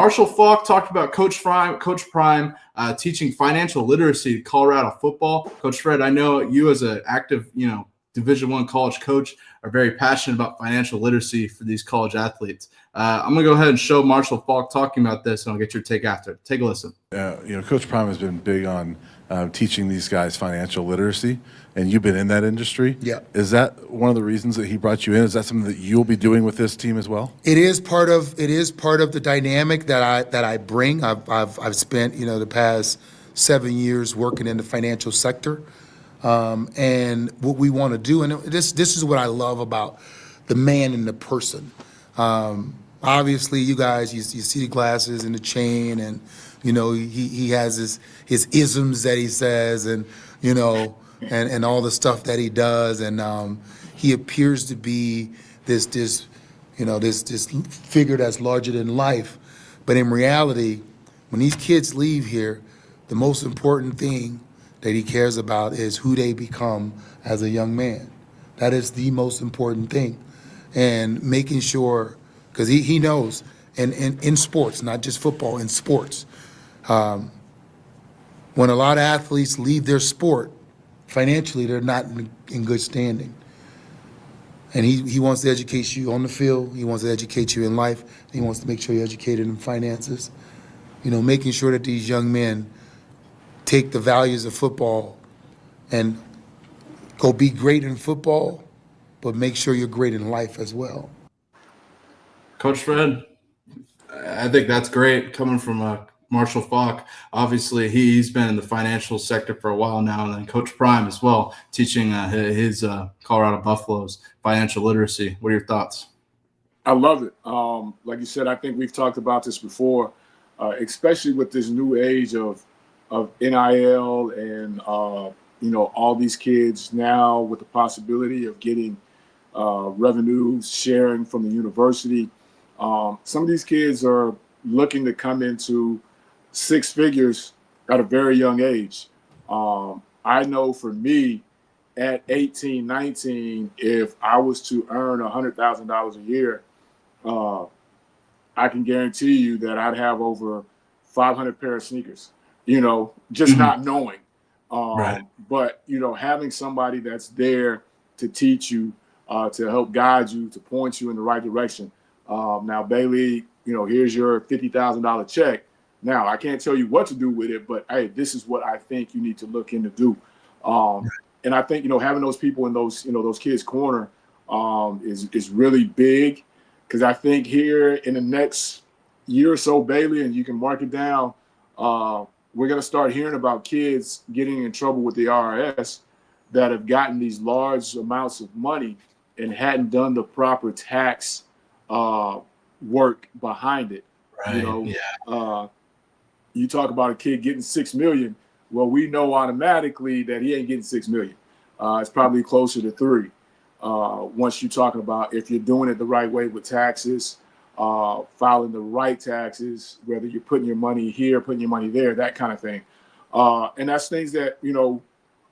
Marshall Faulk talked about Coach Prime teaching financial literacy to Colorado football. Coach Fred, I know you as an active, Division I college coach are very passionate about financial literacy for these college athletes. I'm going to go ahead and show Marshall Faulk talking about this, and I'll get your take after. Take a listen. Coach Prime has been big on teaching these guys financial literacy, and you've been in that industry. Yeah. Is that one of the reasons that he brought you in? Is that something that you'll be doing with this team as well? It is part of the dynamic that I bring. I've spent the past 7 years working in the financial sector. And what we want to do, and this is what I love about the man and the person. Obviously, you guys, you see the glasses and the chain, and he has his isms that he says, and and all the stuff that he does, and he appears to be this figure that's larger than life. But in reality, when these kids leave here, the most important thing that he cares about is who they become as a young man. That is the most important thing. And making sure, because he knows, and in sports, not just football, in sports, when a lot of athletes leave their sport, financially they're not in good standing. And he wants to educate you on the field, he wants to educate you in life, he wants to make sure you're educated in finances. Making sure that these young men take the values of football and go be great in football, but make sure you're great in life as well. Coach Fred, I think that's great coming from Marshall Faulk. Obviously, he's been in the financial sector for a while now, and then Coach Prime as well, teaching his Colorado Buffaloes financial literacy. What are your thoughts? I love it. Like you said, I think we've talked about this before, especially with this new age of NIL and all these kids now with the possibility of getting revenue sharing from the university. Some of these kids are looking to come into six figures at a very young age. I know for me at 18, 19, if I was to earn $100,000 a year, I can guarantee you that I'd have over 500 pair of sneakers. Just not knowing. Right. But, having somebody that's there to teach you, to help guide you, to point you in the right direction. Now, Bailey, here's your $50,000 check. Now, I can't tell you what to do with it, but, hey, this is what I think you need to look into do. And I think, having those people in those kids' corner is really big, because I think here in the next year or so, Bailey, and you can mark it down, we're going to start hearing about kids getting in trouble with the IRS that have gotten these large amounts of money and hadn't done the proper tax work behind it. Right. You talk about a kid getting $6 million. Well, we know automatically that he ain't getting $6 million. It's probably closer to $3 million. Once you're talking about if you're doing it the right way with taxes, filing the right taxes, whether you're putting your money here, putting your money there, that kind of thing. And that's things that,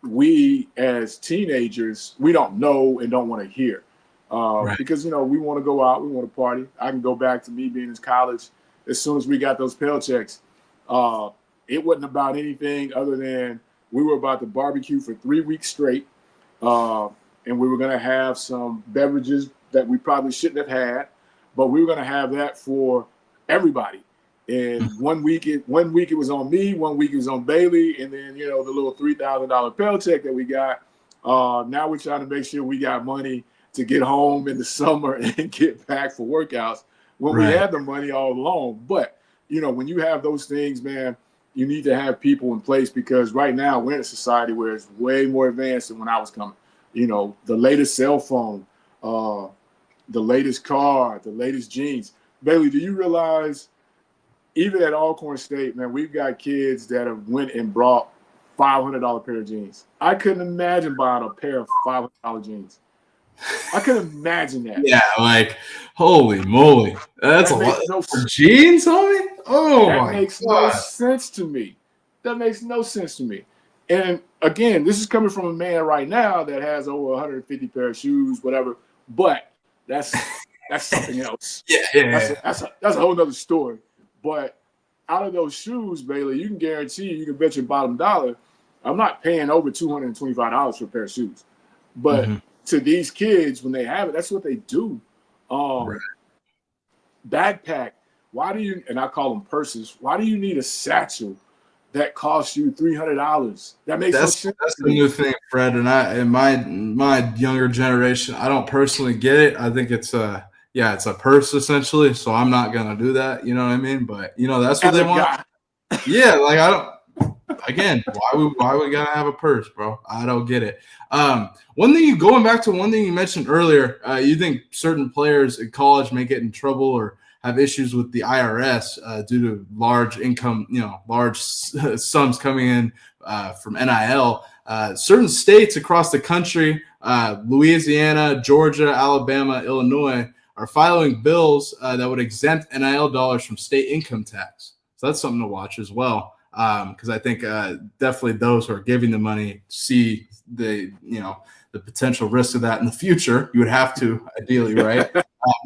we as teenagers, we don't know and don't want to hear. Right. Because, we want to go out, we want to party. I can go back to me being in college. As soon as we got those Pell checks, it wasn't about anything other than we were about to barbecue for 3 weeks straight. And we were going to have some beverages that we probably shouldn't have had, but we were going to have that for everybody. And 1 week it was on me, 1 week it was on Bailey, and then, the little $3,000 Pell check that we got. Now we're trying to make sure we got money to get home in the summer and get back for workouts when we had the money all along. But, when you have those things, man, you need to have people in place, because right now we're in a society where it's way more advanced than when I was coming. The latest cell phone, the latest car, the latest jeans. Bailey, do you realize even at Alcorn State, man, we've got kids that have went and brought $500 pair of jeans. I couldn't imagine buying a pair of $500 jeans. I couldn't imagine that. Yeah, like, holy moly. That's a lot for jeans, homie? Oh, that makes no sense to me. That makes no sense to me. And again, this is coming from a man right now that has over 150 pair of shoes, whatever. But that's something else. Yeah. That's a whole nother story. But out of those shoes, Bailey, you can guarantee, you can bet your bottom dollar, I'm not paying over $225 for a pair of shoes. But to these kids, when they have it, that's what they do. Right. Backpack, why do you, and I call them purses, why do you need a satchel that costs you $300? That makes no sense. That's the new thing, Fred. And in my younger generation, I don't personally get it. I think it's it's a purse essentially. So I'm not gonna do that. You know what I mean? But that's what As they a want. guy. Yeah, like I don't. Again, why we gotta have a purse, bro? I don't get it. Going back to one thing you mentioned earlier, you think certain players in college may get in trouble or have issues with the IRS due to large income, large sums coming in from NIL. Certain states across the country, Louisiana, Georgia, Alabama, Illinois, are filing bills that would exempt NIL dollars from state income tax. So that's something to watch as well. Because I think definitely those who are giving the money see the potential risk of that in the future. You would have to, ideally, right?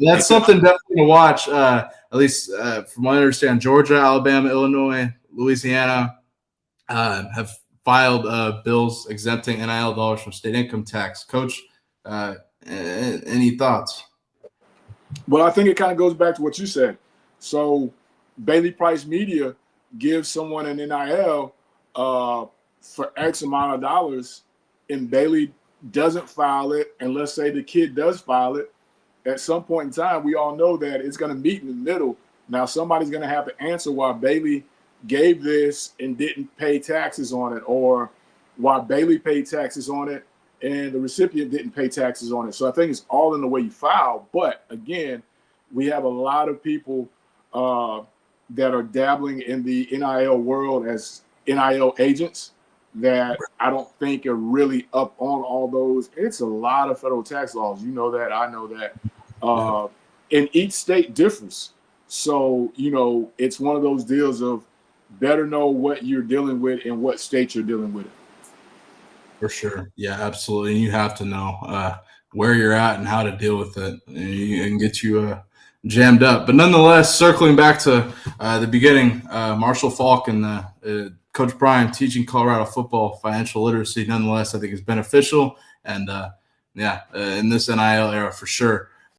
That's something definitely to watch. At least from what I understand, Georgia, Alabama, Illinois, Louisiana have filed bills exempting NIL dollars from state income tax. Coach, any thoughts? Well, I think it kind of goes back to what you said. So Bailey Price Media gives someone an NIL for X amount of dollars, and Bailey doesn't file it, and let's say the kid does file it, at some point in time, we all know that it's going to meet in the middle. Now, somebody's going to have to answer why Bailey gave this and didn't pay taxes on it, or why Bailey paid taxes on it and the recipient didn't pay taxes on it. So I think it's all in the way you file. But again, we have a lot of people that are dabbling in the NIL world as NIL agents that I don't think are really up on all those. It's a lot of federal tax laws. You know that. I know that. And each state differs. So, it's one of those deals of better know what you're dealing with and what state you're dealing with it. For sure. Yeah, absolutely. And you have to know where you're at and how to deal with it and get you jammed up. But nonetheless, circling back to the beginning, Marshall Faulk and Coach Prime teaching Colorado football financial literacy, nonetheless, I think is beneficial. And in this NIL era, for sure.